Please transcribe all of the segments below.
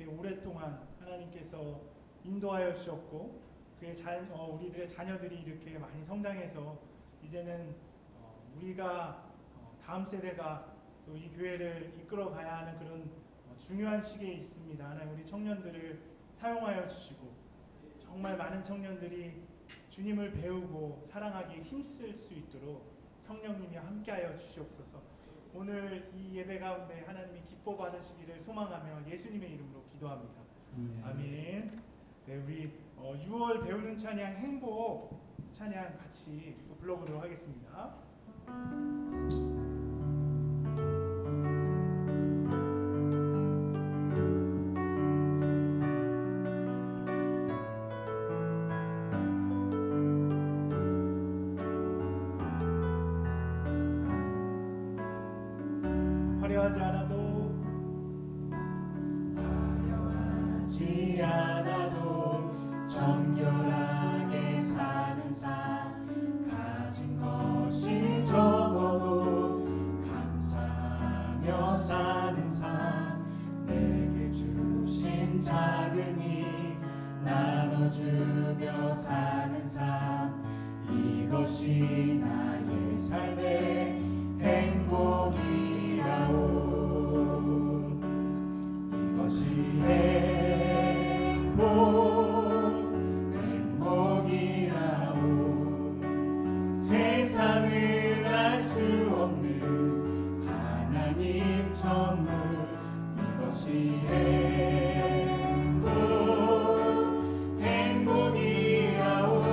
오랫동안 하나님께서 인도하여 주셨고 우리들의 자녀들이 이렇게 많이 성장해서 이제는 우리가 다음 세대가 또 이 교회를 이끌어 가야 하는 그런 중요한 시기에 있습니다. 하나님 우리 청년들을 사용하여 주시고 정말 많은 청년들이 주님을 배우고 사랑하기에 힘쓸 수 있도록 성령님이 함께하여 주시옵소서. 오늘 이 예배 가운데 하나님이 기뻐 받으시기를 소망하며 예수님의 이름으로 기도합니다. 아멘. 네, 우리 6월 배우는 찬양 행복 찬양 같이 또 불러보도록 하겠습니다. 화려하지 않아도 정결하게 사는 삶 가진 것이 적어도 감사하며 사는 삶 내게 주신 작은 일 나눠주며 사는 삶 이것이 나의 삶의 행복이라오 이것이 행복이라오 세상은 알 수 없는 하나님 선물 이것이 행복이라오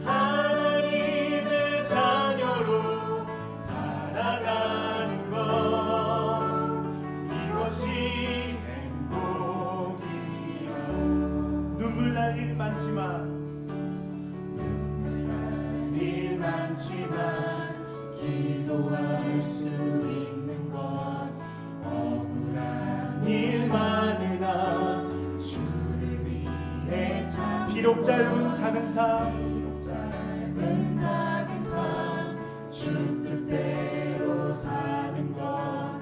하나님의 자녀로 살아가는 것 이것이 눈물 날 일 많지만 기도할 수 있는 것 억울한 일 많으나 주를 위해 비록 짧은 작은 삶 주 뜻대로 사는 것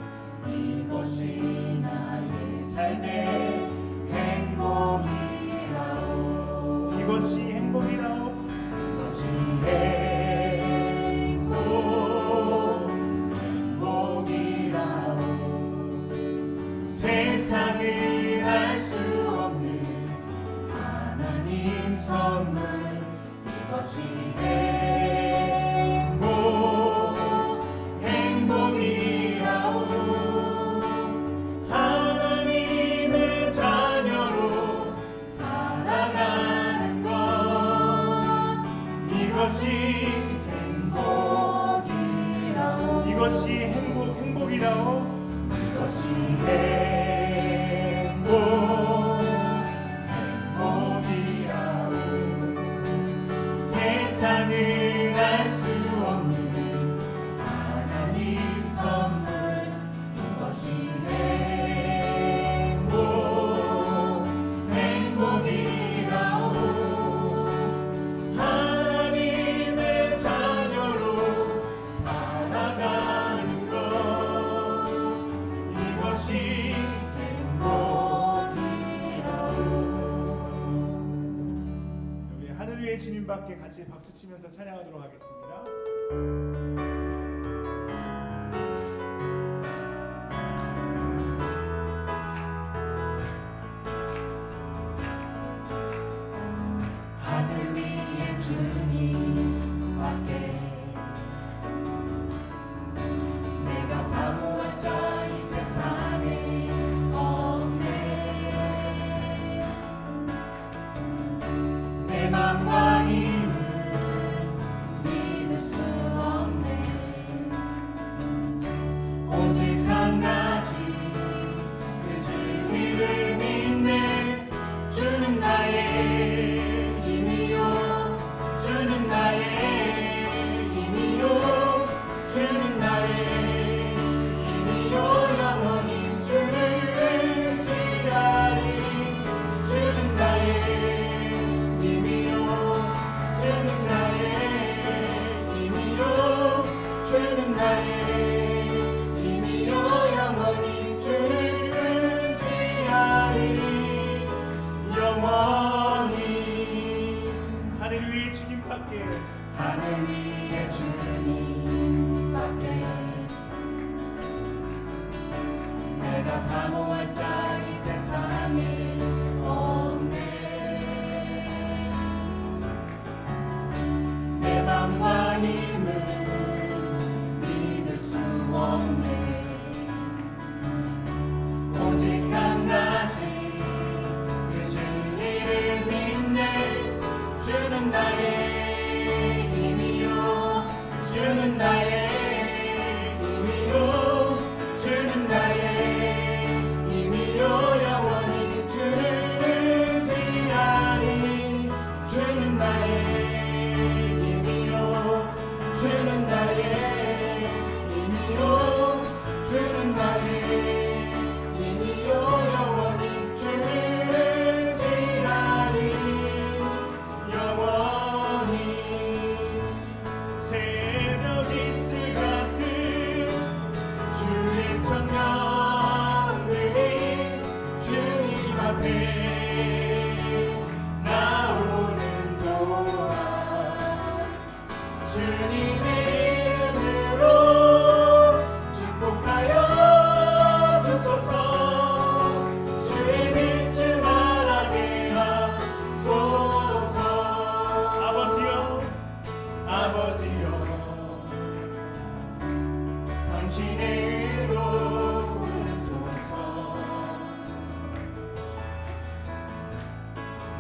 이것이 나의 삶의 행복이라오 이것이 행복이라오 이것이 행복이라오 세상은 알 수 없는 하나님 선물 이것이 행복이라오 하나님의 자녀로 살아가는 것 이것이 행복이라오 이것이 행복이라오 이것이 행복이라오 세상은 알 수 없는 하나님 선물 이것이 행복이라오 하나님의 자녀로 살아가는 것 이것이 행복이라오 우리 하늘 위의 주님밖에 같이 박수 치면서 찬양하도록 하겠습니다. 하늘 위에 주님밖에 내가 사모할 자 이 세상에 없네 내 맘과 힘을 믿을 수 없네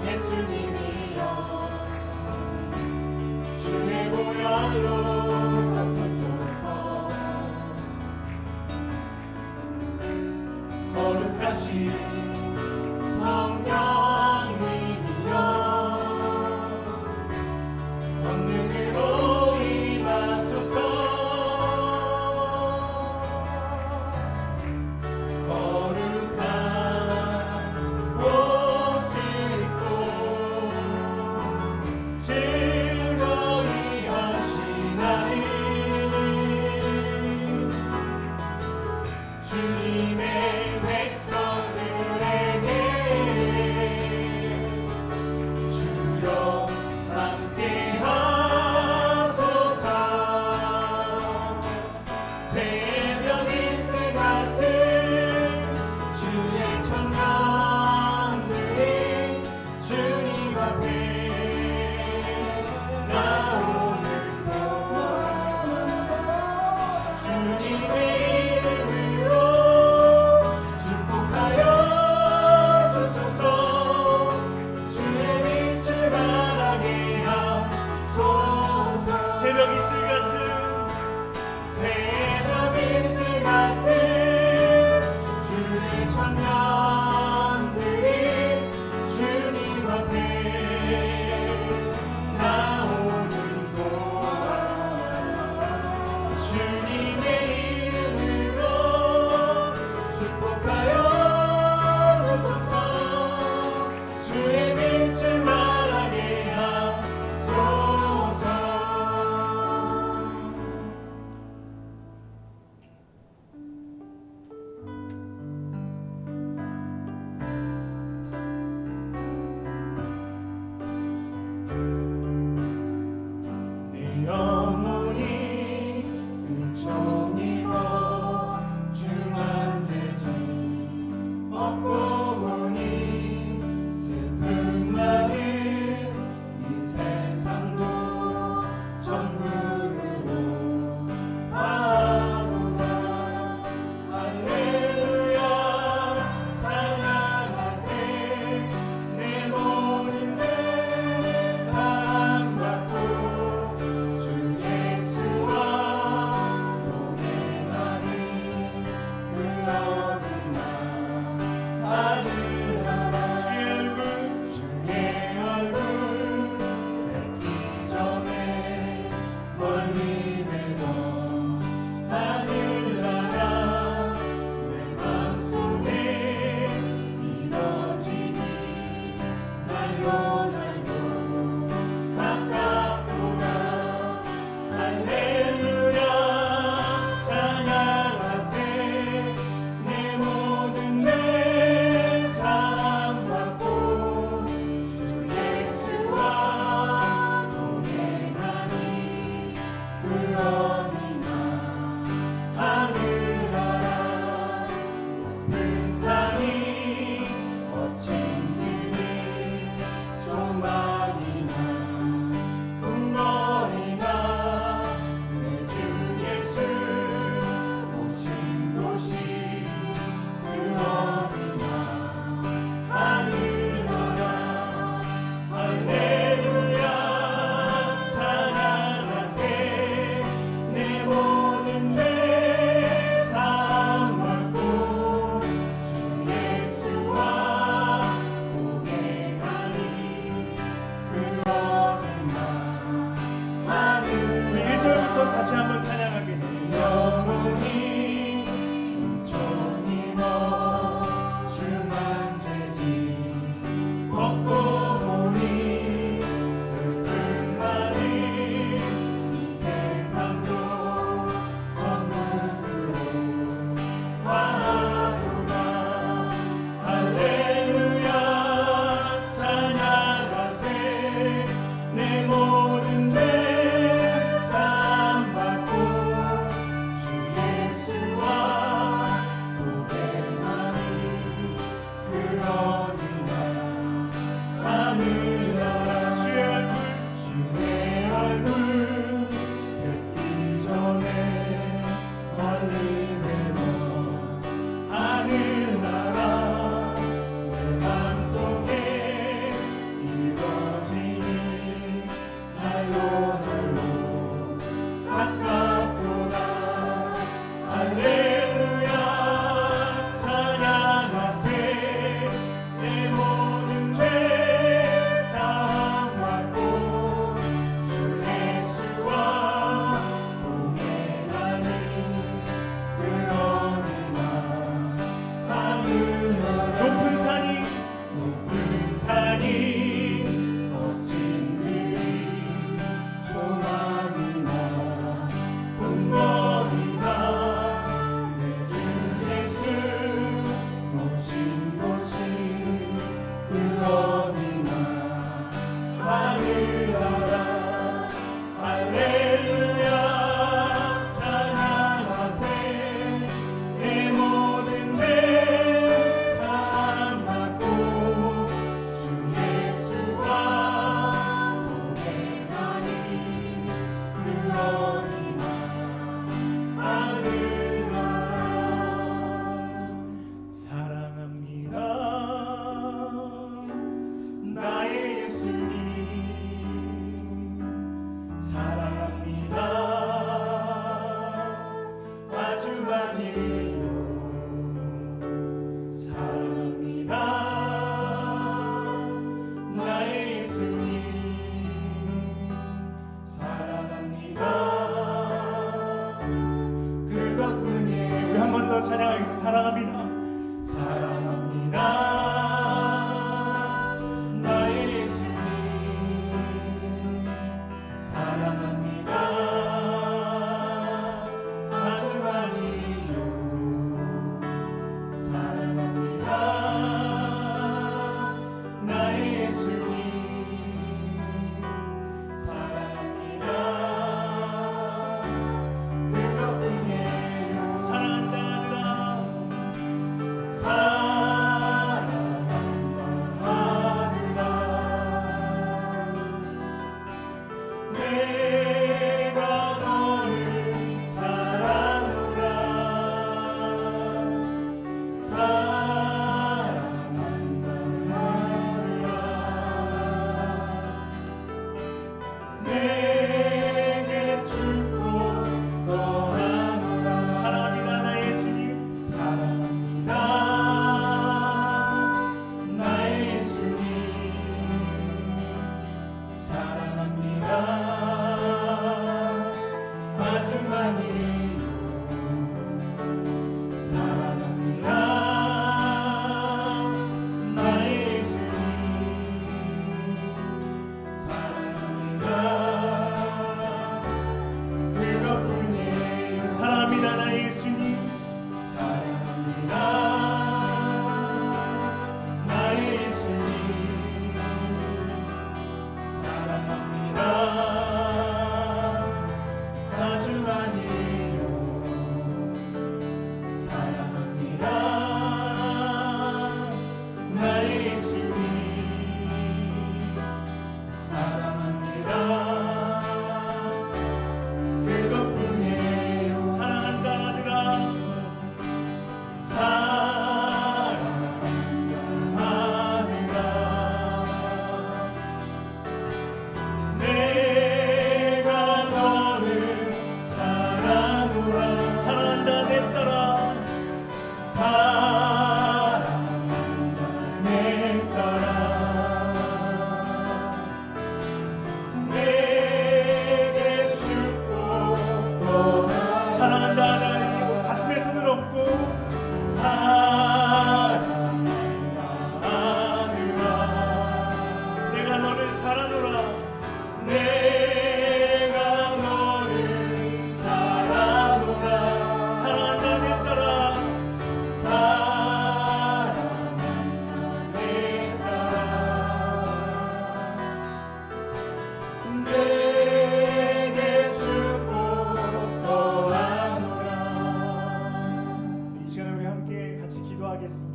예수님이여 주의 보혈로 덮으소서 거룩하신 성령님이여 권능으로 임하소서 거룩한 옷을 입고 즐거이 하시나니 주님의 백성들에게 주여 함께 하소서 새벽 이슬 같은 주의 청년들이 주님 앞에 나오는 동안 주님의 이름으로 축복하여 주소서 주의 빛을 바라게 하소서 새벽 이슬 같은 주의 청년들이 주님 앞에 나오는 동안 주님의 이름으로 축복하여 주소서 주의 빛을 말하게 하소서 내 영혼이 은총 입어 중한 죄짐 벗고 보니 슬픔 많은 이 세상도 천국으로 가도다 할렐루야 찬양하세 내 모든 죄 사함받고 주 예수와 동행하는 그 어디나 하늘나라 주의 얼굴 뵙기 전에 멀리 매던 하늘나라 내 맘속에 이뤄지니 날로 가깝도다 할렐루야 찬양하세 내 모든 죄 사함받고 주 예수와 동행하니 그 어디나 하늘나라 높은 산이 거친 길이 조망이나 꿈거리나 내 주 예수 오신 도시 그 어디나 하늘나라 할렐루야 찬양하세 내 모든 죄 사함받고 주 예수와 동행하니 그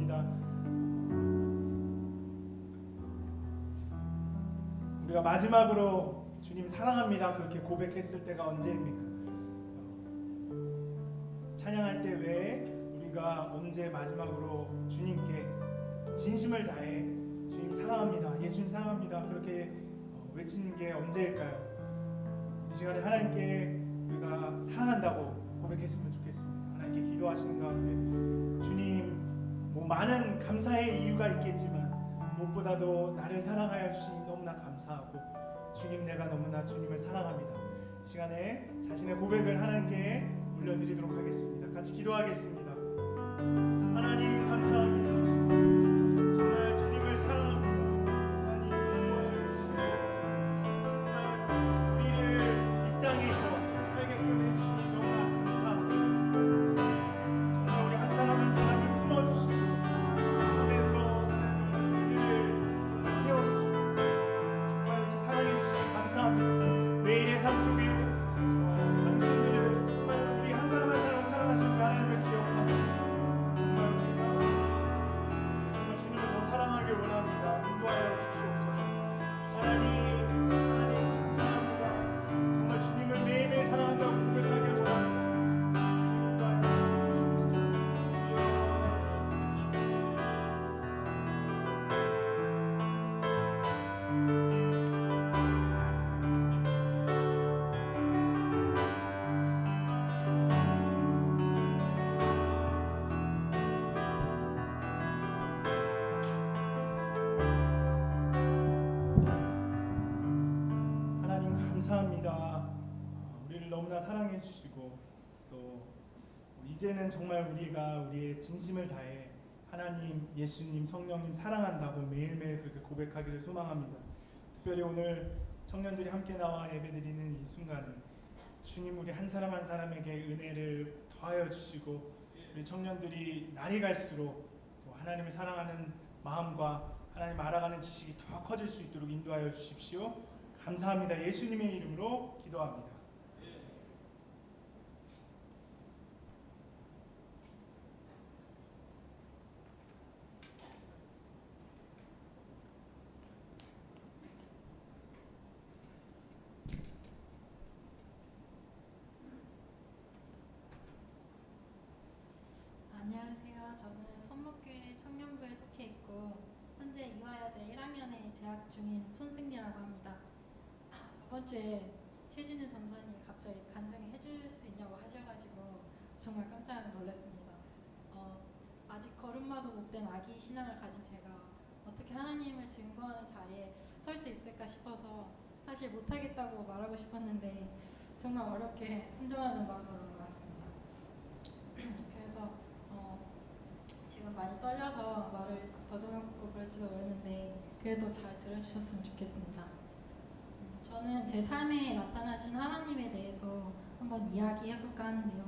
감사합니다. 우리가 마지막으로 주님 사랑합니다 그렇게 고백했을 때가 언제입니까? 찬양할 때 외에 우리가 언제 마지막으로 주님께 진심을 다해 주님 사랑합니다, 예수님 사랑합니다 그렇게 외치는 게 언제일까요? 이 시간에 하나님께 우리가 사랑한다고 고백했으면 좋겠습니다. 하나님께 기도하시는 가운데 주님 뭐 많은 감사의 이유가 있겠지만 무엇보다도 나를 사랑하여 주시니 너무나 감사하고 주님 내가 너무나 주님을 사랑합니다. 이 시간에 자신의 고백을 하나님께 올려드리도록 하겠습니다. 같이 기도하겠습니다. 하나님 감사합니다. 정말 주님을 사랑합니다. 하나님 정말 우리를 이 땅에서 살게끔 해주시니 너무나 감사합니다. 정말 우리 한 사람 한 사람을 품어주시고 몸에서 우리들을 정말 세워주시고 정말 이렇게 사랑해주시니 감사합니다. 매일의 삶 속에 당신들을 정말 우리 한 사람 한 사람 사랑하시는 하나님을 기억하고 정말 우리가 정말 주님을 더 사랑하길 원합니다. 인도하여 주시옵소서. 하나님 감사합니다. 정말 주님을 매일매일 사랑한다고 고백하길 원합니다. 주님 인도하여 주시옵소서. 하나님 감사합니다. 우리를 너무나 사랑해 주시고 또 이제는 정말 우리가 우리의 진심을 다해 하나님, 예수님, 성령님 사랑한다고 매일매일 그렇게 고백하기를 소망합니다. 특별히 오늘 청년들이 함께 나와 예배드리는 이 순간은 주님 우리 한 사람 한 사람에게 은혜를 더하여 주시고 우리 청년들이 날이 갈수록 또 하나님을 사랑하는 마음과 하나님 알아가는 지식이 더 커질 수 있도록 인도하여 주십시오. 감사합니다. 예수님의 이름으로 기도합니다. 안녕하세요. 저는 선목교회 청년부에 속해 있고 현재 이화여대 1학년에 재학 중인 손승리라고 합니다. 저번 주에 최진우 전사님이 갑자기 간증해 줄 수 있냐고 하셔가지고 정말 깜짝 놀랐습니다. 아직 걸음마도 못된 아기 신앙을 가진 제가 어떻게 하나님을 증거하는 자리에 설 수 있을까 싶어서 사실 못하겠다고 말하고 싶었는데 정말 어렵게 순종하는 마음으로 나왔습니다. 그래서 지금 많이 떨려서 말을 더듬고 그럴지도 모르는데 그래도 잘 들어주셨으면 좋겠습니다. 저는 제 삶에 나타나신 하나님에 대해서 한번 이야기해볼까 하는데요.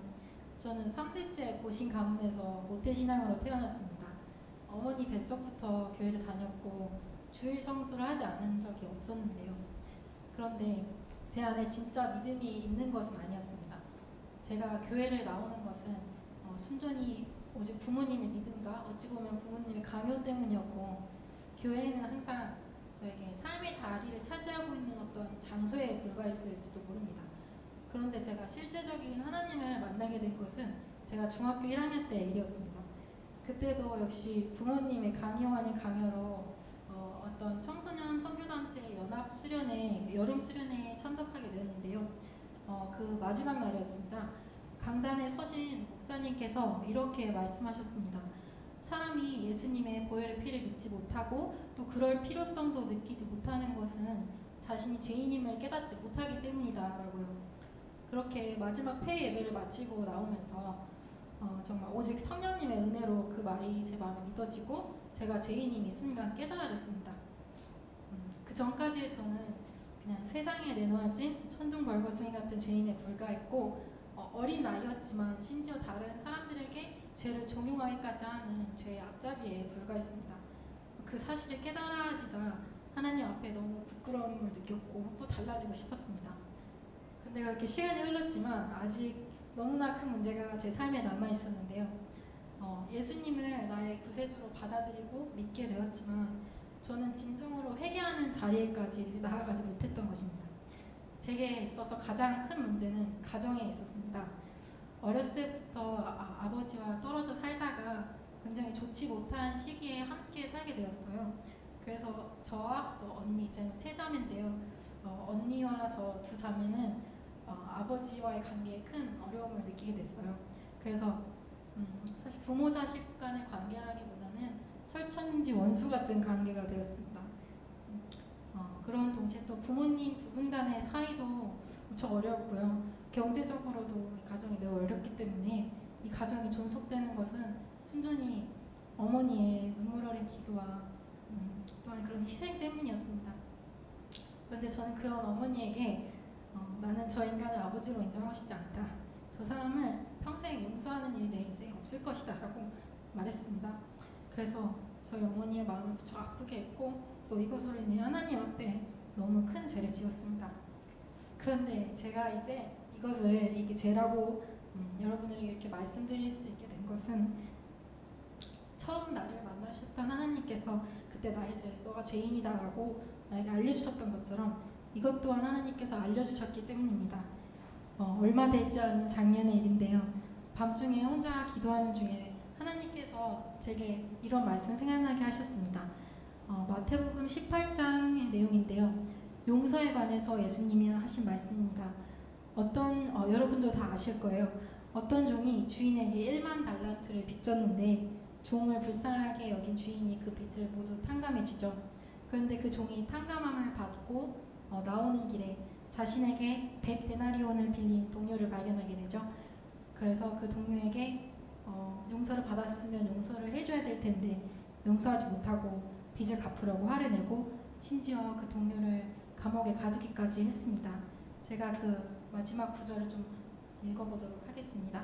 저는 3대째 고신 가문에서 모태신앙으로 태어났습니다. 어머니 뱃속부터 교회를 다녔고 주일 성수를 하지 않은 적이 없었는데요. 그런데 제 안에 진짜 믿음이 있는 것은 아니었습니다. 제가 교회를 나오는 것은 순전히 오직 부모님의 믿음과 어찌 보면 부모님의 강요 때문이었고 교회는 항상 저에게 삶의 자리를 차지하고 있는 어떤 장소에 불과했을지도 모릅니다. 그런데 제가 실제적인 하나님을 만나게 된 것은 제가 중학교 1학년 때 일이었습니다. 그때도 역시 부모님의 강요 아닌 강요로 어떤 청소년 선교단체 연합 수련회, 여름 수련회에 참석하게 되었는데요. 그 마지막 날이었습니다. 강단에 서신 목사님께서 이렇게 말씀하셨습니다. 사람이 예수님의 보혈의 피를 믿지 못하고 또 그럴 필요성도 느끼지 못하는 것은 자신이 죄인임을 깨닫지 못하기 때문이다 라고요. 그렇게 마지막 폐 예배를 마치고 나오면서 정말 오직 성령님의 은혜로 그 말이 제 마음에 믿어지고 제가 죄인임이 순간 깨달아졌습니다. 그 전까지 저는 그냥 세상에 내놓아진 천둥벌거숭이 같은 죄인에 불과했고 어린 나이였지만 심지어 다른 사람들에게 죄를 종용하기까지 하는 죄의 앞잡이에 불과했습니다. 그 사실을 깨달아지자 하나님 앞에 너무 부끄러움을 느꼈고 또 달라지고 싶었습니다. 근데 그렇게 시간이 흘렀지만 아직 너무나 큰 문제가 제 삶에 남아 있었는데요. 예수님을 나의 구세주로 받아들이고 믿게 되었지만 저는 진정으로 회개하는 자리에까지 나아가지 못했던 것입니다. 제게 있어서 가장 큰 문제는 가정에 있었습니다. 어렸을 때부터 아버지와 떨어져 살다가 굉장히 좋지 못한 시기에 함께 살게 되었어요. 그래서 저와 또 언니, 저는 세 자매인데요. 언니와 저 두 자매는 아버지와의 관계에 큰 어려움을 느끼게 됐어요. 그래서 사실 부모 자식 간의 관계라기보다는 철천지 원수 같은 관계가 되었습니다. 그런 동시에 또 부모님 두 분 간의 사이도 무척 어려웠고요. 경제적으로도 이 가정이 매우 어렵기 때문에 이 가정이 존속되는 것은 순전히 어머니의 눈물 어린 기도와 또한 그런 희생 때문이었습니다. 그런데 저는 그런 어머니에게 나는 저 인간을 아버지로 인정하고 싶지 않다. 저 사람을 평생 용서하는 일이 내 인생에 없을 것이다 라고 말했습니다. 그래서 저희 어머니의 마음을 무척 아프게 했고 또 이것으로 인해 하나님 앞에 너무 큰 죄를 지었습니다. 그런데 제가 이제 이것을 이게 죄라고 여러분에게 이렇게 말씀드릴 수 있게 된 것은 처음 나를 만나셨던 하나님께서 그때 나의 죄를 너가 죄인이다 라고 나에게 알려주셨던 것처럼 이것 또한 하나님께서 알려주셨기 때문입니다. 얼마 되지 않은 작년의 일인데요. 밤중에 혼자 기도하는 중에 하나님께서 제게 이런 말씀 생각나게 하셨습니다. 마태복음 18장의 내용인데요. 용서에 관해서 예수님이 하신 말씀입니다. 여러분도 다 아실 거예요. 어떤 종이 주인에게 1만 달란트를 빚졌는데 종을 불쌍하게 여긴 주인이 그 빚을 모두 탕감해 주죠. 그런데 그 종이 탕감함을 받고 나오는 길에 자신에게 100데나리온을 빌린 동료를 발견하게 되죠. 그래서 그 동료에게 용서를 받았으면 용서를 해줘야 될 텐데 용서하지 못하고 빚을 갚으려고 화를 내고 심지어 그 동료를 감옥에 가두기까지 했습니다. 제가 그 마지막 구절을 좀 읽어보도록 하겠습니다.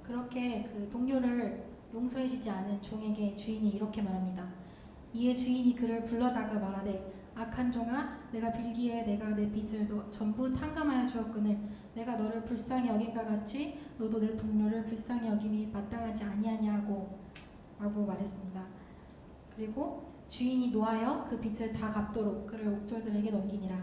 그렇게 그 동료를 용서해주지 않은 종에게 주인이 이렇게 말합니다. 이에 주인이 그를 불러다가 말하되 악한 종아, 내가 빌기에 내가 내 빚을 전부 탕감하여 주었거늘 내가 너를 불쌍히 여김과 같이 너도 내 동료를 불쌍히 여김이 마땅하지 아니하냐고 라고 말했습니다. 그리고 주인이 노하여 그 빚을 다 갚도록 그를 옥졸들에게 넘기니라.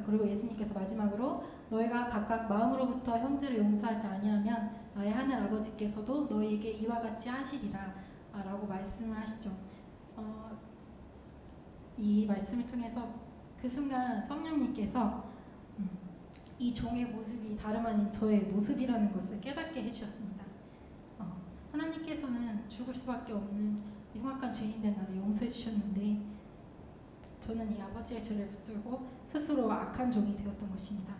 그리고 예수님께서 마지막으로 너희가 각각 마음으로부터 형제를 용서하지 아니하면 나의 하늘 아버지께서도 너희에게 이와 같이 하시리라 라고 말씀을 하시죠. 이 말씀을 통해서 그 순간 성령님께서 이 종의 모습이 다름 아닌 저의 모습이라는 것을 깨닫게 해주셨습니다. 하나님께서는 죽을 수밖에 없는 흉악한 죄인된 나를 용서해 주셨는데 저는 이 아버지의 죄를 붙들고 스스로 악한 종이 되었던 것입니다.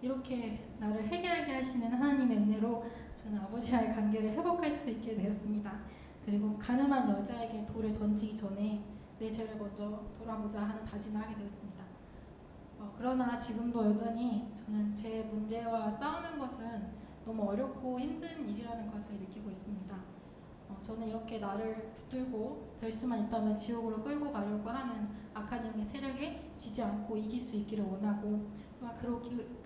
이렇게 나를 회개하게 하시는 하나님의 은혜로 저는 아버지와의 관계를 회복할 수 있게 되었습니다. 그리고 가늠한 여자에게 돌을 던지기 전에 내 죄를 먼저 돌아보자 하는 다짐을 하게 되었습니다. 그러나 지금도 여전히 저는 제 문제와 싸우는 것은 너무 어렵고 힘든 일이라는 것을 느끼고 있습니다. 저는 이렇게 나를 붙들고 될 수만 있다면 지옥으로 끌고 가려고 하는 악한 영의 세력에 지지 않고 이길 수 있기를 원하고 또한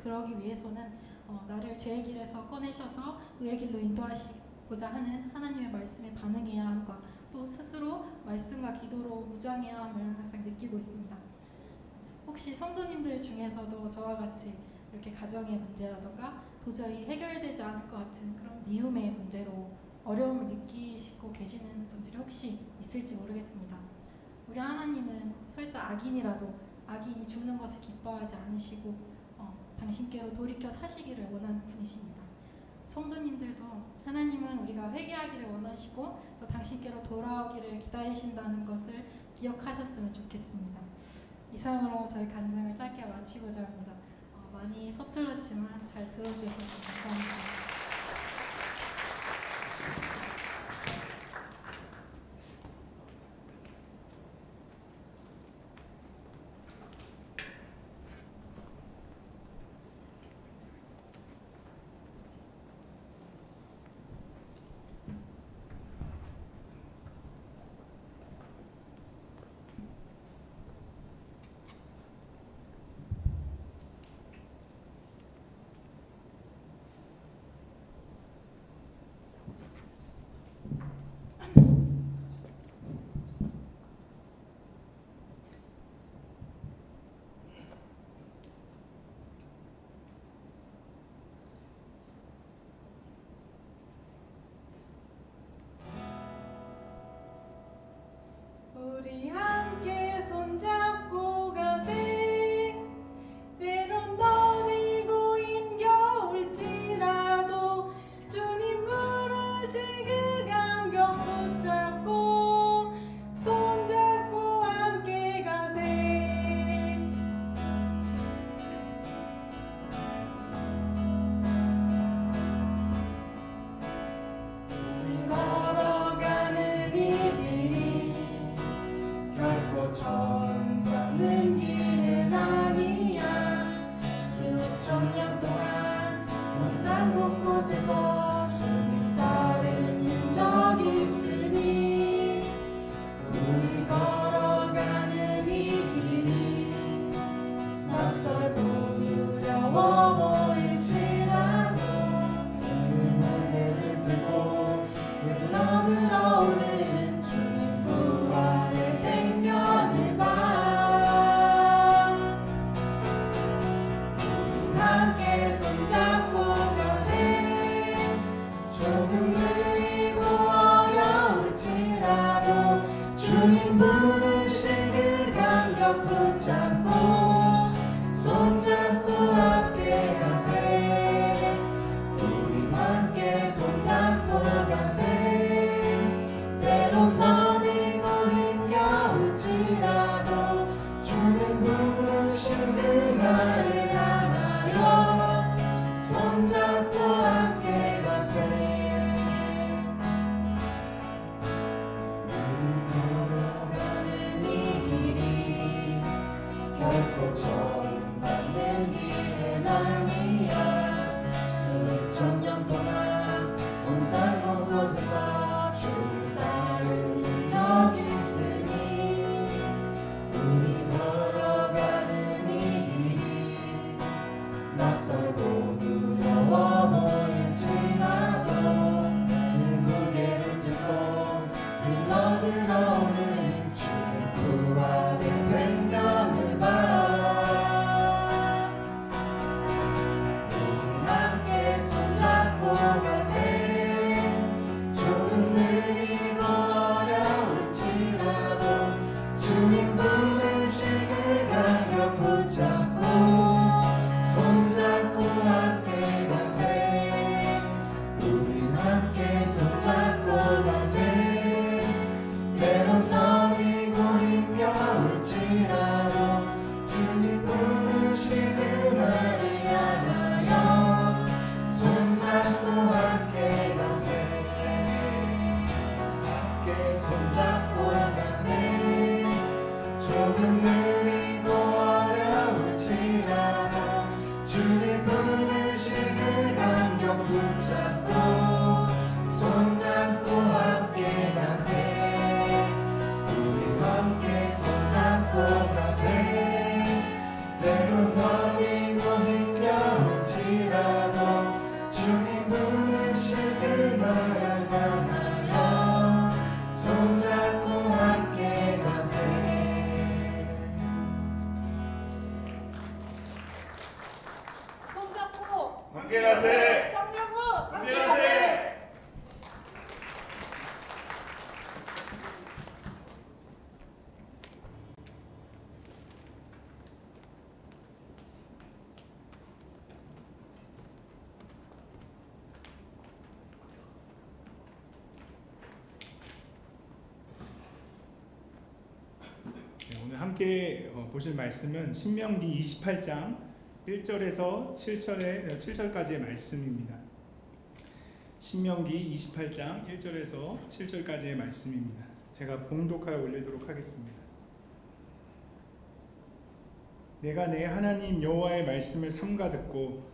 그러기 위해서는 나를 죄의 길에서 꺼내셔서 의의 길로 인도하시고자 하는 하나님의 말씀에 반응해야 함과 또 스스로 말씀과 기도로 무장해야 함을 항상 느끼고 있습니다. 혹시 성도님들 중에서도 저와 같이 이렇게 가정의 문제라던가 도저히 해결되지 않을 것 같은 그런 미움의 문제로 어려움을 느끼시고 계시는 분들이 혹시 있을지 모르겠습니다. 우리 하나님은 설사 악인이 죽는 것을 기뻐하지 않으시고 당신께로 돌이켜 사시기를 원하는 분이십니다. 성도님들도 하나님은 우리가 회개하기를 원하시고 또 당신께로 돌아오기를 기다리신다는 것을 기억하셨으면 좋겠습니다. 이상으로 저희 간증을 짧게 마치고자 합니다. 많이 서툴렀지만 잘 들어주셔서 감사합니다. 손잡고 가세 조금 느리고 어려울지라도 주님 부르신 그 간격 붙잡고 손잡고 함께 가세 우리 함께 손잡고 가세 때로 떨리고 힘겨울지라도 주님 부르신 그날을 향하여 손잡고 함께 가세 손잡고 함께 가세. 청년부 함께 가세. 네, 오늘 함께 보실 말씀은 신명기 28장 1절에서 7절까지의 말씀입니다. 신명기 28장 1절에서 7절까지의 말씀입니다. 제가 봉독하여 올리도록 하겠습니다. 내가 내 하나님 여호와의 말씀을 삼가 듣고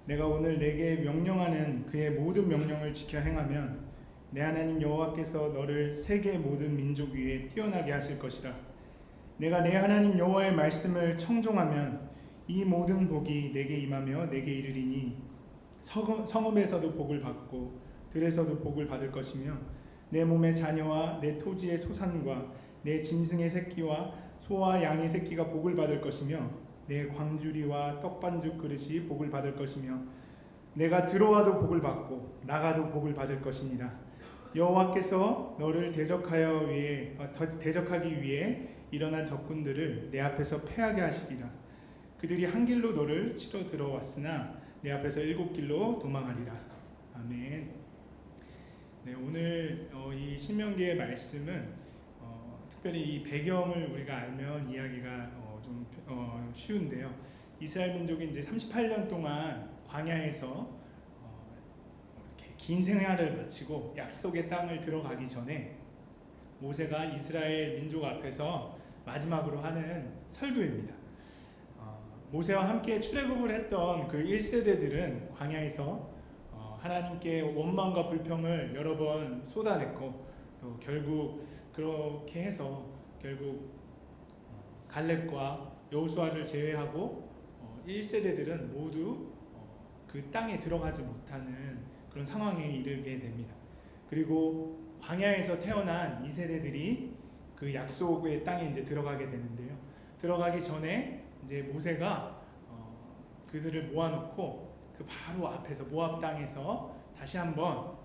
내가 오늘 내게 명령하는 그의 모든 명령을 지켜 행하면 내 하나님 여호와께서 너를 세계 모든 민족 위에 뛰어나게 하실 것이라. 내가 내 하나님 여호와의 말씀을 청종하면 이 모든 복이 내게 임하며 내게 이르리니 성읍에서도 복을 받고 들에서도 복을 받을 것이며 내 몸의 자녀와 내 토지의 소산과 내 짐승의 새끼와 소와 양의 새끼가 복을 받을 것이며 내 광주리와 떡반죽 그릇이 복을 받을 것이며 내가 들어와도 복을 받고 나가도 복을 받을 것이니라. 여호와께서 너를 대적하기 위해 일어난 적군들을 내 앞에서 패하게 하시리라. 그들이 한 길로 너를 치러 들어왔으나 내 앞에서 7길로 도망하리라. 아멘. 네, 오늘 이 신명기의 말씀은 특별히 이 배경을 우리가 알면 이야기가 좀 쉬운데요. 이스라엘 민족이 이제 38년 동안 광야에서 이렇게 긴 생활을 마치고 약속의 땅을 들어가기 전에 모세가 이스라엘 민족 앞에서 마지막으로 하는 설교입니다. 모세와 함께 출애굽을 했던 그 1세대들은 광야에서 하나님께 원망과 불평을 여러 번 쏟아냈고 또 결국 그렇게 해서 결국 갈렙과 여호수아를 제외하고 1세대들은 모두 그 땅에 들어가지 못하는 그런 상황에 이르게 됩니다. 그리고 광야에서 태어난 2세대들이 그 약속의 땅에 이제 들어가게 되는데요. 들어가기 전에 이제 모세가 그들을 모아놓고 그 바로 앞에서 모압 땅에서 다시 한번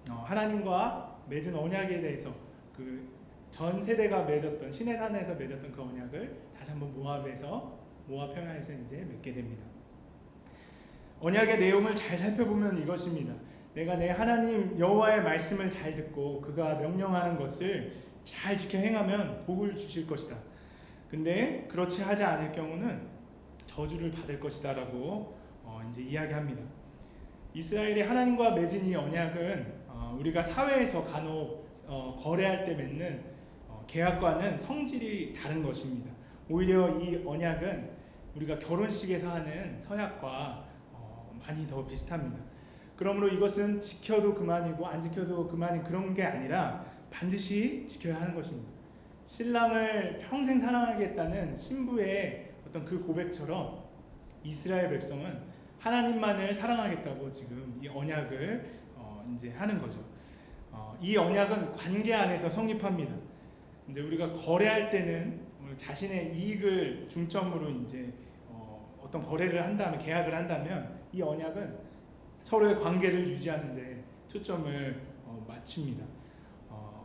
하나님과 맺은 언약에 대해서 그 전 세대가 맺었던 시내산에서 맺었던 그 언약을 다시 한번 모압 평야에서 이제 맺게 됩니다. 언약의 내용을 잘 살펴보면 이것입니다. 내가 내 하나님 여호와의 말씀을 잘 듣고 그가 명령하는 것을 잘 지켜 행하면 복을 주실 것이다. 근데 그렇지 하지 않을 경우는 저주를 받을 것이다라고 이제 이야기합니다. 이스라엘이 하나님과 맺은 이 언약은 우리가 사회에서 간혹 거래할 때 맺는 계약과는 성질이 다른 것입니다. 오히려 이 언약은 우리가 결혼식에서 하는 서약과 많이 더 비슷합니다. 그러므로 이것은 지켜도 그만이고 안 지켜도 그만인 그런 게 아니라 반드시 지켜야 하는 것입니다. 신랑을 평생 사랑하겠다는 신부의 어떤 그 고백처럼 이스라엘 백성은 하나님만을 사랑하겠다고 지금 이 언약을 이제 하는 거죠. 이 언약은 관계 안에서 성립합니다. 이제 우리가 거래할 때는 자신의 이익을 중점으로 이제 어떤 거래를 한다면 계약을 한다면 이 언약은 서로의 관계를 유지하는데 초점을 맞춥니다.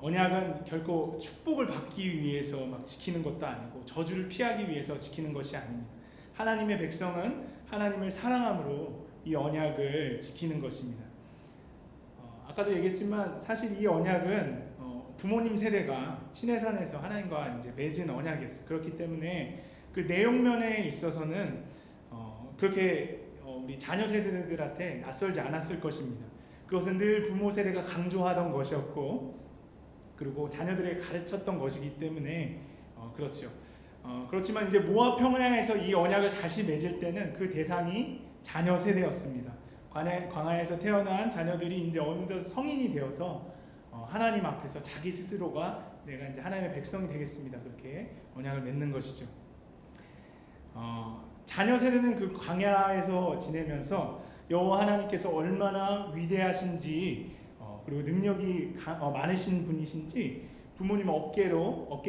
언약은 결코 축복을 받기 위해서 막 지키는 것도 아니고 저주를 피하기 위해서 지키는 것이 아닙니다. 하나님의 백성은 하나님을 사랑함으로 이 언약을 지키는 것입니다. 아까도 얘기했지만 사실 이 언약은 부모님 세대가 시내산에서 하나님과 이제 맺은 언약이었어요. 그렇기 때문에 그 내용면에 있어서는 그렇게 우리 자녀 세대들한테 낯설지 않았을 것입니다. 그것은 늘 부모 세대가 강조하던 것이었고 그리고 자녀들에게 가르쳤던 것이기 때문에 그렇죠. 그렇지만 이제 모압 평야에서 이 언약을 다시 맺을 때는 그 대상이 자녀 세대였습니다. 광야에서 태어난 자녀들이 이제 어느덧 성인이 되어서 하나님 앞에서 자기 스스로가 내가 이제 하나님의 백성이 되겠습니다. 그렇게 언약을 맺는 것이죠. 자녀 세대는 그 광야에서 지내면서 여호와 하나님께서 얼마나 위대하신지 그리고 능력이 많으신 분이신지 부모님 어깨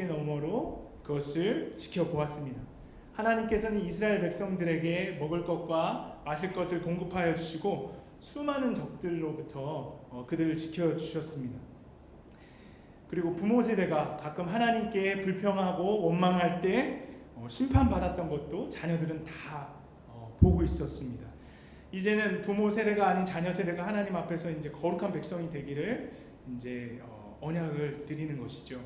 너머로 그것을 지켜보았습니다. 하나님께서는 이스라엘 백성들에게 먹을 것과 마실 것을 공급하여 주시고 수많은 적들로부터 그들을 지켜주셨습니다. 그리고 부모 세대가 가끔 하나님께 불평하고 원망할 때 심판받았던 것도 자녀들은 다 보고 있었습니다. 이제는 부모 세대가 아닌 자녀 세대가 하나님 앞에서 이제 거룩한 백성이 되기를 이제 언약을 드리는 것이죠.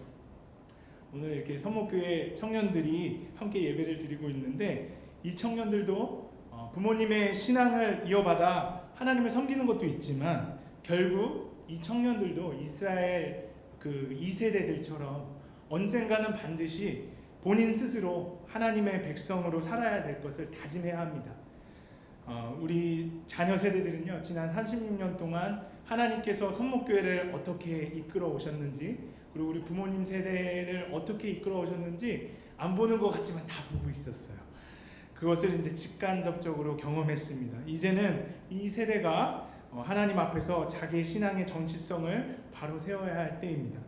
오늘 이렇게 선목교회 청년들이 함께 예배를 드리고 있는데 이 청년들도 부모님의 신앙을 이어받아 하나님을 섬기는 것도 있지만 결국 이 청년들도 이스라엘 그 2세대들처럼 언젠가는 반드시 본인 스스로 하나님의 백성으로 살아야 될 것을 다짐해야 합니다. 우리 자녀 세대들은요, 지난 36년 동안 하나님께서 선목교회를 어떻게 이끌어 오셨는지, 그리고 우리 부모님 세대를 어떻게 이끌어 오셨는지 안 보는 것 같지만 다 보고 있었어요. 그것을 이제 직간접적으로 경험했습니다. 이제는 이 세대가 하나님 앞에서 자기 신앙의 정치성을 바로 세워야 할 때입니다.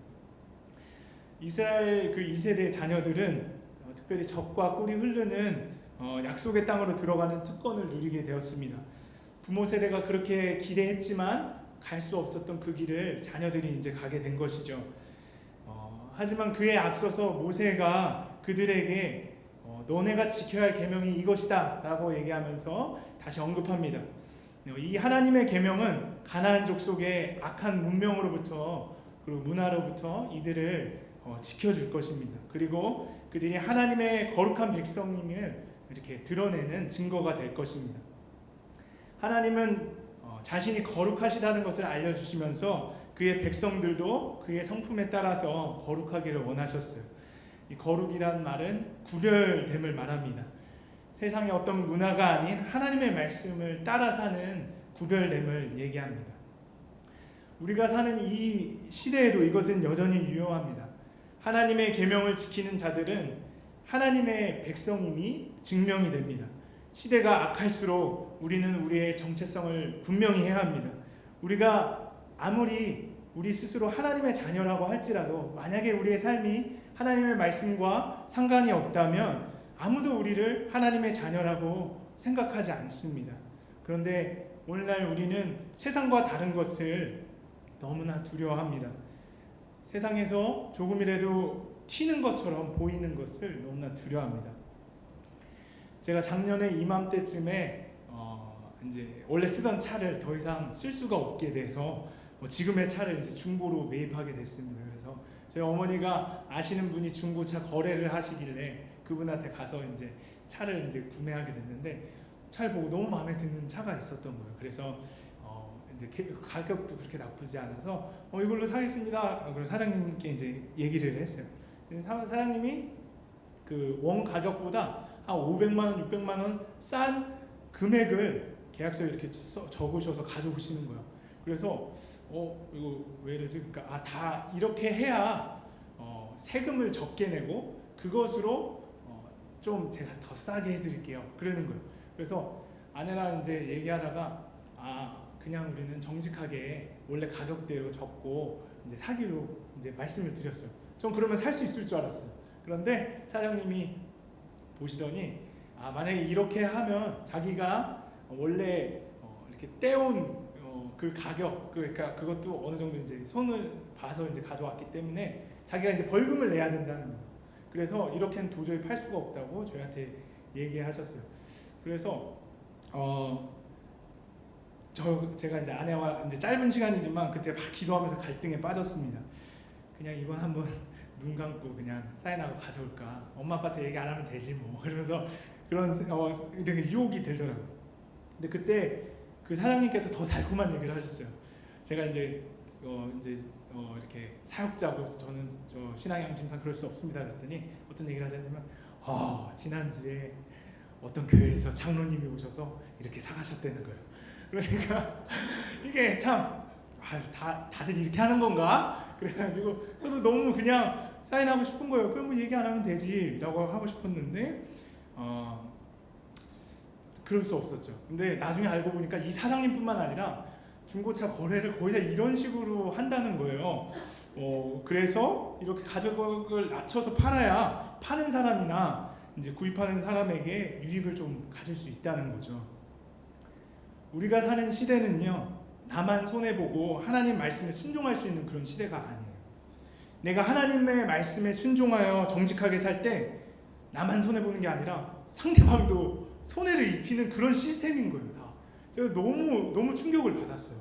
이스라엘 그 2세대 자녀들은 특별히 젖과 꿀이 흐르는 약속의 땅으로 들어가는 특권을 누리게 되었습니다. 부모 세대가 그렇게 기대했지만 갈 수 없었던 그 길을 자녀들이 이제 가게 된 것이죠. 하지만 그에 앞서서 모세가 그들에게 너네가 지켜야 할 계명이 이것이다 라고 얘기하면서 다시 언급합니다. 이 하나님의 계명은 가나안 족속의 악한 문명으로부터 그리고 문화로부터 이들을 지켜줄 것입니다. 그리고 그들이 하나님의 거룩한 백성임을 이렇게 드러내는 증거가 될 것입니다. 하나님은 자신이 거룩하시다는 것을 알려주시면서 그의 백성들도 그의 성품에 따라서 거룩하기를 원하셨어요. 이 거룩이란 말은 구별됨을 말합니다. 세상의 어떤 문화가 아닌 하나님의 말씀을 따라 사는 구별됨을 얘기합니다. 우리가 사는 이 시대에도 이것은 여전히 유효합니다. 하나님의 계명을 지키는 자들은 하나님의 백성임이 증명이 됩니다. 시대가 악할수록 우리는 우리의 정체성을 분명히 해야 합니다. 우리가 아무리 우리 스스로 하나님의 자녀라고 할지라도 만약에 우리의 삶이 하나님의 말씀과 상관이 없다면 아무도 우리를 하나님의 자녀라고 생각하지 않습니다. 그런데 오늘날 우리는 세상과 다른 것을 너무나 두려워합니다. 세상에서 조금이라도 튀는 것처럼 보이는 것을 너무나 두려워합니다. 제가 작년에 이맘때쯤에 이제 원래 쓰던 차를 더 이상 쓸 수가 없게 돼서 지금의 차를 이제 중고로 매입하게 됐습니다. 그래서 저희 어머니가 아시는 분이 중고차 거래를 하시길래 그분한테 가서 이제 차를 이제 구매하게 됐는데 차를 보고 너무 마음에 드는 차가 있었던 거예요. 그래서 이제 가격도 그렇게 나쁘지 않아서 이걸로 사겠습니다. 그리고 사장님께 이제 얘기를 했어요. 사장님이 그 원 가격보다 한 500만 원, 600만 원 싼 금액을 계약서에 이렇게 적으셔서 가져오시는 거예요. 그래서 이거 왜 이러지? 그러니까 다 이렇게 해야 세금을 적게 내고 그것으로 좀 제가 더 싸게 해드릴게요. 그러는 거예요. 그래서 아내랑 이제 얘기하다가 그냥 우리는 정직하게 원래 가격대로 적고 이제 사기로 이제 말씀을 드렸어요. 전 그러면 살 수 있을 줄 알았어요. 그런데 사장님이 보시더니 만약에 이렇게 하면 자기가 원래 이렇게 떼온 그 가격 그러니까 그것도 어느 정도 이제 손을 봐서 이제 가져왔기 때문에 자기가 이제 벌금을 내야 된다는 거예요. 그래서 이렇게는 도저히 팔 수가 없다고 저희한테 얘기하셨어요. 그래서 제가 이제 아내와 이제 짧은 시간이지만 그때 막 기도하면서 갈등에 빠졌습니다. 그냥 이건 한번 눈 감고 그냥 사인하고 가져올까? 엄마 아빠한테 얘기 안 하면 되지 뭐. 그러면서 그런 이렇게 유혹이 들더라고요. 근데 그때 그 사장님께서 더 달콤한 얘기를 하셨어요. 제가 이제 이렇게 사역자고 저는 신앙의 양심상 그럴 수 없습니다. 그랬더니 어떤 얘기를 하자면 지난주에 어떤 교회에서 장로님이 오셔서 이렇게 사가셨다는 거예요. 그러니까 이게 참 다들 이렇게 하는 건가? 그래가지고 저도 너무 그냥 사인하고 싶은 거예요. 그럼 뭐 얘기 안 하면 되지라고 하고 싶었는데 그럴 수 없었죠. 근데 나중에 알고 보니까 이 사장님뿐만 아니라 중고차 거래를 거의 다 이런 식으로 한다는 거예요. 그래서 이렇게 가격을 낮춰서 팔아야 파는 사람이나 이제 구입하는 사람에게 유익을 좀 가질 수 있다는 거죠. 우리가 사는 시대는요, 나만 손해보고 하나님 말씀에 순종할 수 있는 그런 시대가 아니에요. 내가 하나님의 말씀에 순종하여 정직하게 살 때 나만 손해보는 게 아니라 상대방도 손해를 입히는 그런 시스템인 거예요. 다. 제가 너무 충격을 받았어요.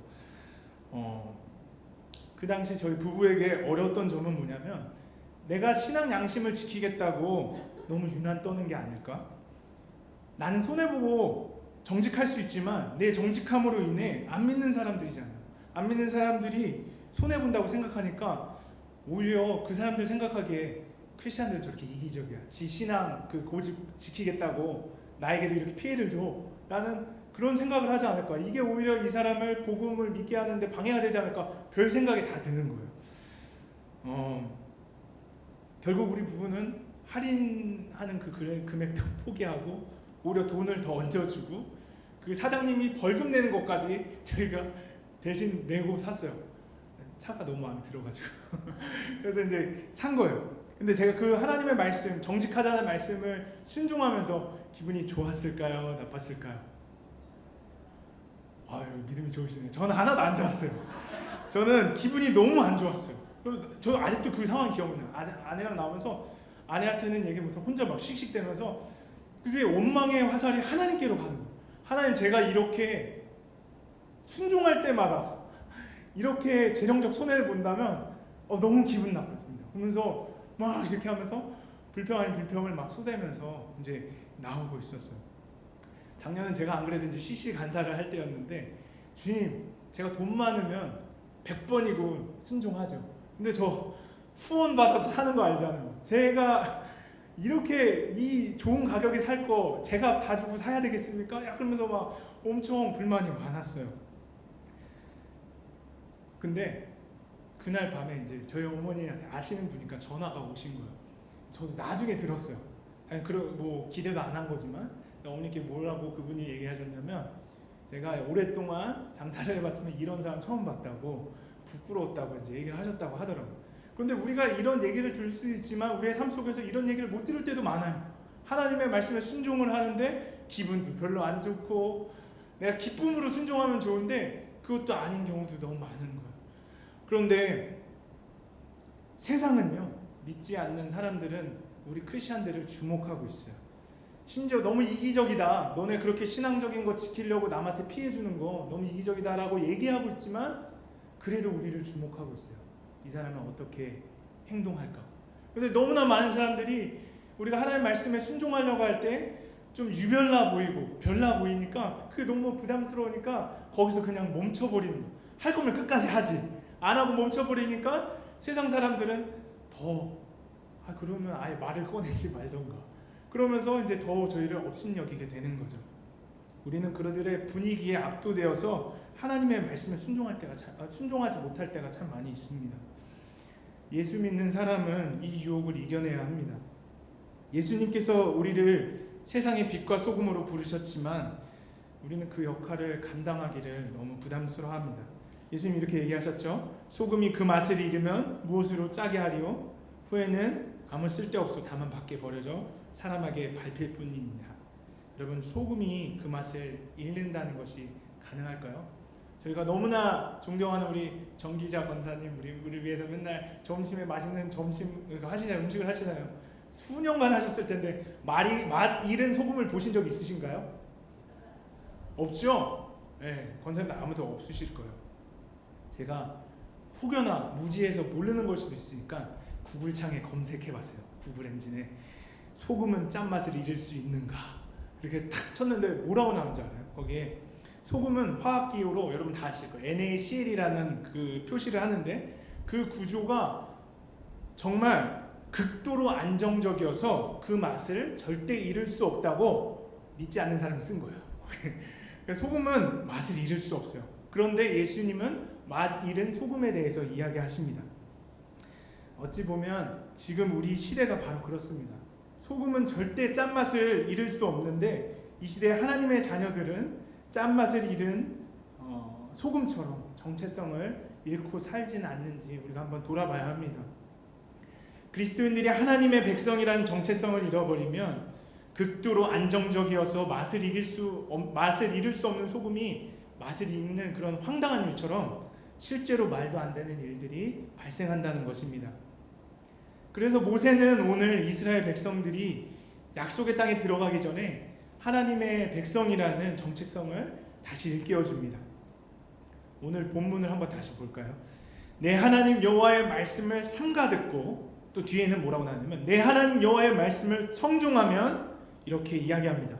그 당시 저희 부부에게 어려웠던 점은 뭐냐면, 내가 신앙 양심을 지키겠다고 너무 유난 떠는 게 아닐까? 나는 손해보고 정직할 수 있지만 내 정직함으로 인해 안 믿는 사람들이잖아요. 안 믿는 사람들이 손해본다고 생각하니까 오히려 그 사람들 생각하기에 크리스찬들은 저렇게 이기적이야. 지 신앙 그 고집 지키겠다고 나에게도 이렇게 피해를 줘. 나는 그런 생각을 하지 않을까. 이게 오히려 이 사람을 복음을 믿게 하는데 방해가 되지 않을까. 별 생각이 다 드는 거예요. 결국 우리 부부는 할인하는 그 금액도 포기하고 오히려 돈을 더 얹어주고 그 사장님이 벌금 내는 것까지 저희가 대신 내고 샀어요. 차가 너무 마음에 들어가지고 그래서 이제 산 거예요. 근데 제가 그 하나님의 말씀, 정직하자는 말씀을 순종하면서 기분이 좋았을까요? 나빴을까요? 아유, 믿음이 좋으시네요. 저는 하나도 안 좋았어요. 저는 기분이 너무 안 좋았어요. 저 아직도 그 상황 기억나요. 아내랑 나오면서 아내한테는 얘기 못하고 혼자 막 씩씩대면서 그게 원망의 화살이 하나님께로 가는 거예요. 하나님, 제가 이렇게 순종할 때마다 이렇게 재정적 손해를 본다면 너무 기분 나쁘습니다. 그러면서 막 이렇게 하면서 불평 아닌 불평을 막 쏟아내면서 이제 나오고 있었어요. 작년은 제가 안 그래도 이제 CC 간사를 할 때였는데, 주님, 제가 돈 많으면 100번이고 순종하죠. 근데 저 후원 받아서 사는 거 알잖아요. 제가 이렇게 이 좋은 가격에 살 거 제가 다 주고 사야 되겠습니까? 그러면서 막 엄청 불만이 많았어요. 근데 그날 밤에 이제 저희 어머니한테 아시는 분이니까 전화가 오신 거예요. 저도 나중에 들었어요. 아니, 뭐 기대도 안 한 거지만 어머니께 뭐라고 그분이 얘기하셨냐면, 제가 오랫동안 장사를 해봤지만 이런 사람 처음 봤다고, 부끄러웠다고 이제 얘기를 하셨다고 하더라고요. 그런데 우리가 이런 얘기를 들을 수 있지만 우리의 삶 속에서 이런 얘기를 못 들을 때도 많아요. 하나님의 말씀에 순종을 하는데 기분도 별로 안 좋고, 내가 기쁨으로 순종하면 좋은데 그것도 아닌 경우도 너무 많은 거예요. 그런데 세상은요, 믿지 않는 사람들은 우리 크리스찬들을 주목하고 있어요. 심지어 너무 이기적이다, 너네 그렇게 신앙적인 거 지키려고 남한테 피해 주는 거 너무 이기적이다 라고 얘기하고 있지만 그래도 우리를 주목하고 있어요. 이 사람은 어떻게 행동할까. 근데 너무나 많은 사람들이 우리가 하나님의 말씀에 순종하려고 할 때 좀 유별나 보이고 별나 보이니까 그게 너무 부담스러우니까 거기서 그냥 멈춰버리는 거예요. 할 거면 끝까지 하지, 안 하고 멈춰버리니까 세상 사람들은 더 그러면 아예 말을 꺼내지 말던가, 그러면서 이제 더 저희를 업신여기게 되는 거죠. 우리는 그들의 분위기에 압도되어서 하나님의 말씀에 순종하지 못할 때가 참 많이 있습니다. 예수 믿는 사람은 이 유혹을 이겨내야 합니다. 예수님께서 우리를 세상의 빛과 소금으로 부르셨지만 우리는 그 역할을 감당하기를 너무 부담스러워합니다. 예수님 이렇게 얘기하셨죠. 소금이 그 맛을 잃으면 무엇으로 짜게 하리요? 후에는 아무 쓸데없어 다만 밖에 버려져 사람에게 밟힐 뿐이니라. 여러분, 소금이 그 맛을 잃는다는 것이 가능할까요? 저희가 너무나 존경하는 우리 정기자 권사님, 우리 위해서 맨날 점심에 맛있는 하시나요? 음식을 하시나요? 수년간 하셨을 텐데 맛 잃은 소금을 보신 적 있으신가요? 없죠? 네, 권사님들 아무도 없으실 거예요. 제가 혹여나 무지해서 모르는 걸 수도 있으니까 구글창에 검색해봤어요. 구글 엔진에 소금은 짠맛을 잃을 수 있는가 이렇게 탁 쳤는데 뭐라고 나온 줄 알아요? 거기에 소금은 화학기호로, 여러분 다 아실 거예요, NaCl이라는 그 표시를 하는데 그 구조가 정말 극도로 안정적이어서 그 맛을 절대 잃을 수 없다고 믿지 않는 사람이 쓴 거예요. 소금은 맛을 잃을 수 없어요. 그런데 예수님은 맛 잃은 소금에 대해서 이야기하십니다. 어찌 보면 지금 우리 시대가 바로 그렇습니다. 소금은 절대 짠맛을 잃을 수 없는데 이 시대 하나님의 자녀들은 짠맛을 잃은 소금처럼 정체성을 잃고 살지는 않는지 우리가 한번 돌아봐야 합니다. 그리스도인들이 하나님의 백성이라는 정체성을 잃어버리면 극도로 안정적이어서 맛을 잃을 수 없는 소금이 맛을 잃는 그런 황당한 일처럼 실제로 말도 안 되는 일들이 발생한다는 것입니다. 그래서 모세는 오늘 이스라엘 백성들이 약속의 땅에 들어가기 전에 하나님의 백성이라는 정체성을 다시 일깨워줍니다. 오늘 본문을 한번 다시 볼까요? 내 하나님 여호와의 말씀을 삼가 듣고, 또 뒤에는 뭐라고 나오냐면 내 하나님 여호와의 말씀을 청종하면, 이렇게 이야기합니다.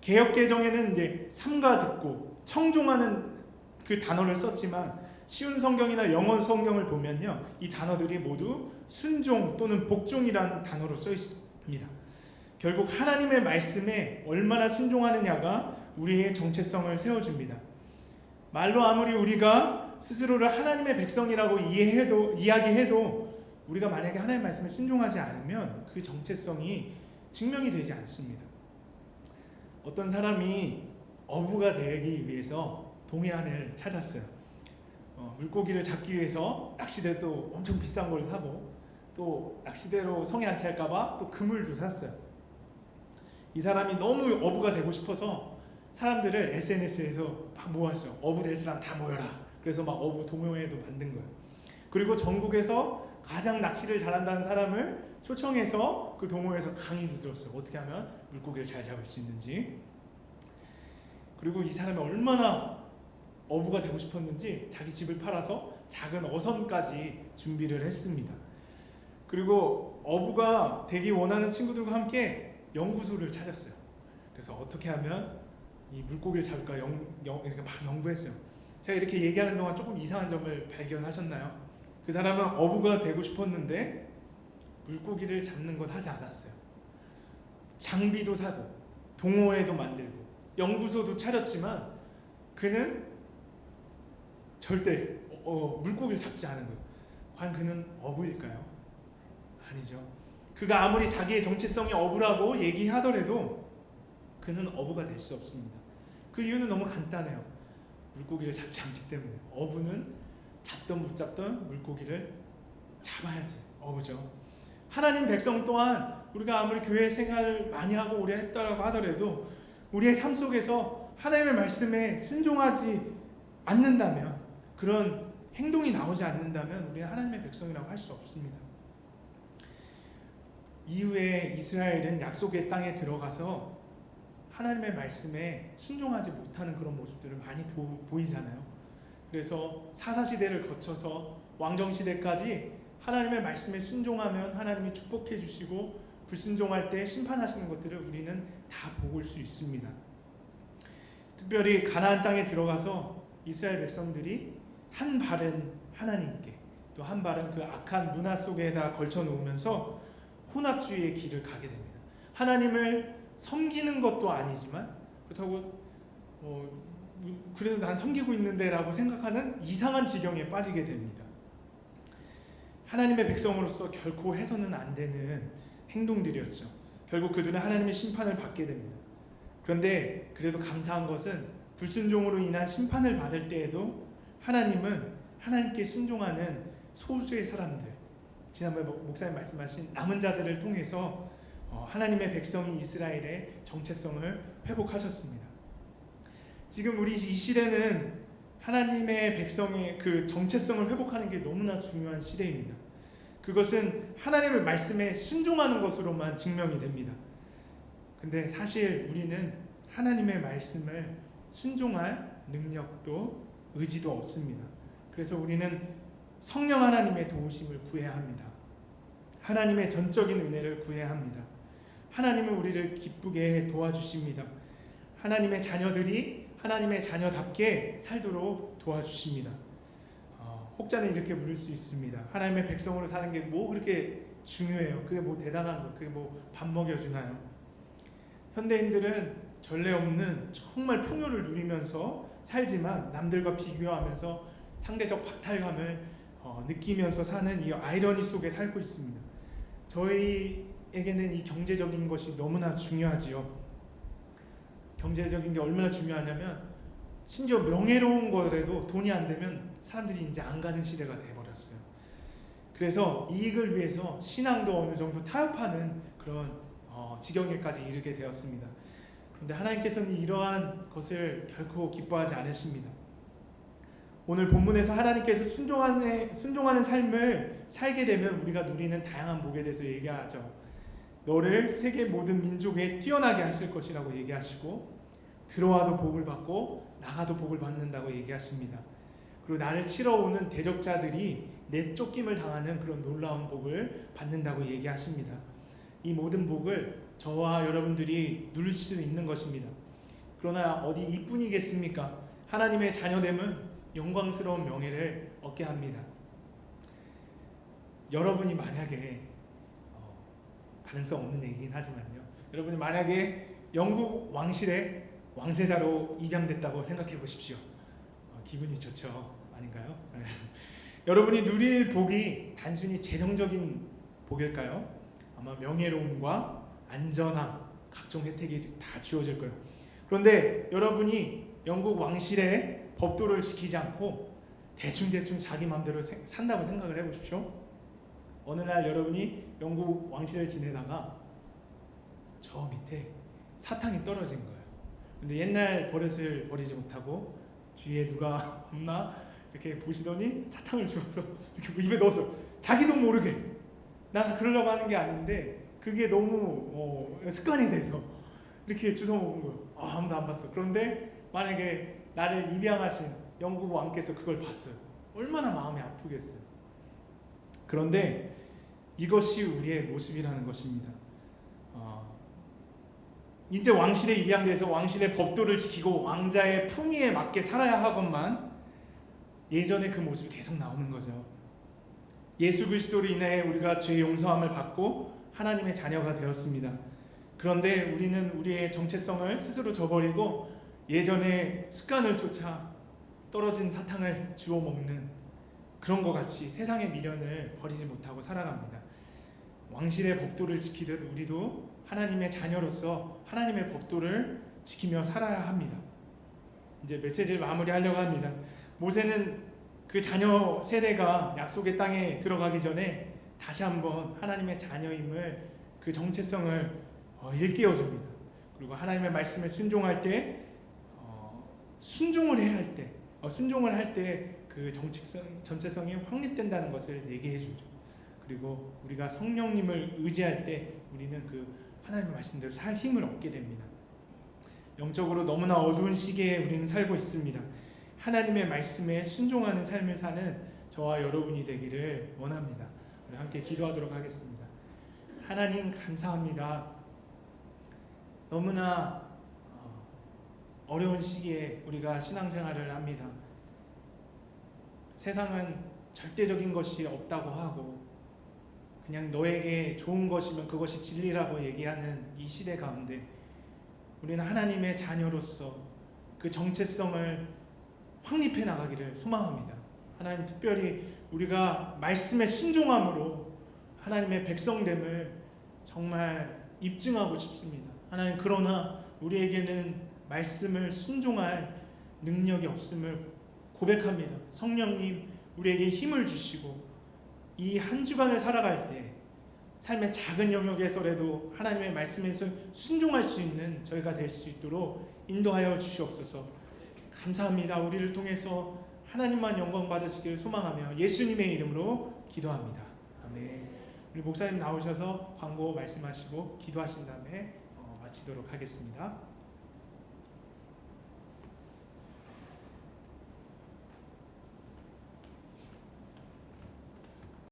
개역개정에는 이제 삼가 듣고 청종하는 그 단어를 썼지만 쉬운 성경이나 영어 성경을 보면요, 이 단어들이 모두 순종 또는 복종이라는 단어로 써 있습니다. 결국 하나님의 말씀에 얼마나 순종하느냐가 우리의 정체성을 세워줍니다. 말로 아무리 우리가 스스로를 하나님의 백성이라고 이야기해도 우리가 만약에 하나님의 말씀에 순종하지 않으면 그 정체성이 증명이 되지 않습니다. 어떤 사람이 어부가 되기 위해서 동해안을 찾았어요. 물고기를 잡기 위해서 낚시대도 엄청 비싼 걸 사고, 또 낚시대로 성에 안 찰까봐 또 그물도 샀어요. 이 사람이 너무 어부가 되고 싶어서 사람들을 SNS에서 막 모았어요. 어부 될 사람 다 모여라. 그래서 막 어부 동호회도 만든 거예요. 그리고 전국에서 가장 낚시를 잘한다는 사람을 초청해서 그 동호회에서 강의도 들었어요. 어떻게 하면 물고기를 잘 잡을 수 있는지. 그리고 이 사람이 얼마나 어부가 되고 싶었는지 자기 집을 팔아서 작은 어선까지 준비를 했습니다. 그리고 어부가 되기 원하는 친구들과 함께 연구소를 찾았어요. 그래서 어떻게 하면 이 물고기를 잡을까 이렇게 막 연구했어요. 제가 이렇게 얘기하는 동안 조금 이상한 점을 발견하셨나요? 그 사람은 어부가 되고 싶었는데 물고기를 잡는 건 하지 않았어요. 장비도 사고 동호회도 만들고 연구소도 차렸지만 그는 절대 물고기를 잡지 않은 거예요. 과연 그는 어부일까요? 아니죠. 그가 아무리 자기의 정체성이 어부라고 얘기하더라도 그는 어부가 될 수 없습니다. 그 이유는 너무 간단해요. 물고기를 잡지 않기 때문에. 어부는 잡던 못 잡던 물고기를 잡아야지 어부죠. 하나님 백성 또한 우리가 아무리 교회 생활을 많이 하고 오래 했다라고 하더라도 우리의 삶 속에서 하나님의 말씀에 순종하지 않는다면, 그런 행동이 나오지 않는다면 우리는 하나님의 백성이라고 할 수 없습니다. 이후에 이스라엘은 약속의 땅에 들어가서 하나님의 말씀에 순종하지 못하는 그런 모습들을 많이 보이잖아요. 그래서 사사시대를 거쳐서 왕정시대까지 하나님의 말씀에 순종하면 하나님이 축복해 주시고, 불순종할 때 심판하시는 것들을 우리는 다 볼 수 있습니다. 특별히 가나안 땅에 들어가서 이스라엘 백성들이 한 발은 하나님께, 또 한 발은 그 악한 문화 속에다 걸쳐 놓으면서 혼합주의의 길을 가게 됩니다. 하나님을 섬기는 것도 아니지만 그렇다고 그래도 난 섬기고 있는데 라고 생각하는 이상한 지경에 빠지게 됩니다. 하나님의 백성으로서 결코 해서는 안 되는 행동들이었죠. 결국 그들은 하나님의 심판을 받게 됩니다. 그런데 그래도 감사한 것은 불순종으로 인한 심판을 받을 때에도 하나님은 하나님께 순종하는 소수의 사람들, 지난번에 목사님 말씀하신 남은 자들을 통해서 하나님의 백성인 이스라엘의 정체성을 회복하셨습니다. 지금 우리 이 시대는 하나님의 백성의 그 정체성을 회복하는 게 너무나 중요한 시대입니다. 그것은 하나님의 말씀에 순종하는 것으로만 증명이 됩니다. 근데 사실 우리는 하나님의 말씀을 순종할 능력도 의지도 없습니다. 그래서 우리는 성령 하나님의 도우심을 구해야 합니다. 하나님의 전적인 은혜를 구해야 합니다. 하나님은 우리를 기쁘게 도와주십니다. 하나님의 자녀들이 하나님의 자녀답게 살도록 도와주십니다. 혹자는 이렇게 물을 수 있습니다. 하나님의 백성으로 사는 게 뭐 그렇게 중요해요? 그게 뭐 대단한 거? 그게 뭐 밥 먹여주나요? 현대인들은 전례 없는 정말 풍요를 누리면서 살지만 남들과 비교하면서 상대적 박탈감을 느끼면서 사는 이 아이러니 속에 살고 있습니다. 저희에게는 이 경제적인 것이 너무나 중요하지요. 경제적인 게 얼마나 중요하냐면 심지어 명예로운 거라도 돈이 안 되면 사람들이 이제 안 가는 시대가 돼버렸어요. 그래서 이익을 위해서 신앙도 어느 정도 타협하는 그런 지경에까지 이르게 되었습니다. 그런데 하나님께서는 이러한 것을 결코 기뻐하지 않으십니다. 오늘 본문에서 하나님께서 순종하는 삶을 살게 되면 우리가 누리는 다양한 복에 대해서 얘기하죠. 너를 세계 모든 민족에 뛰어나게 하실 것이라고 얘기하시고, 들어와도 복을 받고 나가도 복을 받는다고 얘기하십니다. 그리고 나를 치러 오는 대적자들이 내쫓김을 당하는 그런 놀라운 복을 받는다고 얘기하십니다. 이 모든 복을 저와 여러분들이 누릴 수 있는 것입니다. 그러나 어디 이뿐이겠습니까? 하나님의 자녀됨은 영광스러운 명예를 얻게 합니다. 여러분이 만약에 가능성 없는 얘기긴 하지만요, 여러분이 만약에 영국 왕실의 왕세자로 입양됐다고 생각해 보십시오. 기분이 좋죠? 아닌가요? 여러분이 누릴 복이 단순히 재정적인 복일까요? 아마 명예로움과 안전함, 각종 혜택이 다 주어질 거예요. 그런데 여러분이 영국 왕실의 법도를 지키지 않고 대충 자기 마음대로 산다고 생각을 해보십시오. 어느 날 여러분이 영국 왕실을 지내다가 저 밑에 사탕이 떨어진 거예요. 근데 옛날 버릇을 버리지 못하고 주위에 누가 없나 이렇게 보시더니 사탕을 주워서 이렇게 입에 넣었어요. 자기도 모르게. 나 그러려고 하는 게 아닌데 그게 너무 습관이 돼서 이렇게 주워 먹은 거예요. 아무도 안 봤어. 그런데 만약에 나를 입양하신 영국 왕께서 그걸 봤어요. 얼마나 마음이 아프겠어요. 그런데 이것이 우리의 모습이라는 것입니다. 이제 왕실에 입양돼서 왕실의 법도를 지키고 왕자의 품위에 맞게 살아야 하건만 예전의 그 모습이 계속 나오는 거죠. 예수 그리스도로 인해 우리가 죄 용서함을 받고 하나님의 자녀가 되었습니다. 그런데 우리는 우리의 정체성을 스스로 저버리고 예전의 습관을 쫓아 떨어진 사탕을 주워 먹는 그런 것 같이 세상의 미련을 버리지 못하고 살아갑니다. 왕실의 법도를 지키듯 우리도 하나님의 자녀로서 하나님의 법도를 지키며 살아야 합니다. 이제 메시지를 마무리하려고 합니다. 모세는 그 자녀 세대가 약속의 땅에 들어가기 전에 다시 한번 하나님의 자녀임을, 그 정체성을 일깨워줍니다. 그리고 하나님의 말씀에 순종할 때 순종을 해야 할 때 순종을 할 때 그 정체성이 확립된다는 것을 얘기해 주죠. 그리고 우리가 성령님을 의지할 때 우리는 그 하나님의 말씀대로 살 힘을 얻게 됩니다. 영적으로 너무나 어두운 시기에 우리는 살고 있습니다. 하나님의 말씀에 순종하는 삶을 사는 저와 여러분이 되기를 원합니다. 우리 함께 기도하도록 하겠습니다. 하나님 감사합니다. 너무나 어려운 시기에 우리가 신앙생활을 합니다. 세상은 절대적인 것이 없다고 하고 그냥 너에게 좋은 것이면 그것이 진리라고 얘기하는 이 시대 가운데 우리는 하나님의 자녀로서 그 정체성을 확립해 나가기를 소망합니다. 하나님, 특별히 우리가 말씀에 순종함으로 하나님의 백성됨을 정말 입증하고 싶습니다. 하나님, 그러나 우리에게는 말씀을 순종할 능력이 없음을 고백합니다. 성령님, 우리에게 힘을 주시고 이 한 주간을 살아갈 때 삶의 작은 영역에서라도 하나님의 말씀에서 순종할 수 있는 저희가 될 수 있도록 인도하여 주시옵소서. 감사합니다. 우리를 통해서 하나님만 영광 받으시기를 소망하며 예수님의 이름으로 기도합니다. 아멘. 우리 목사님 나오셔서 광고 말씀하시고 기도하신 다음에 마치도록 하겠습니다.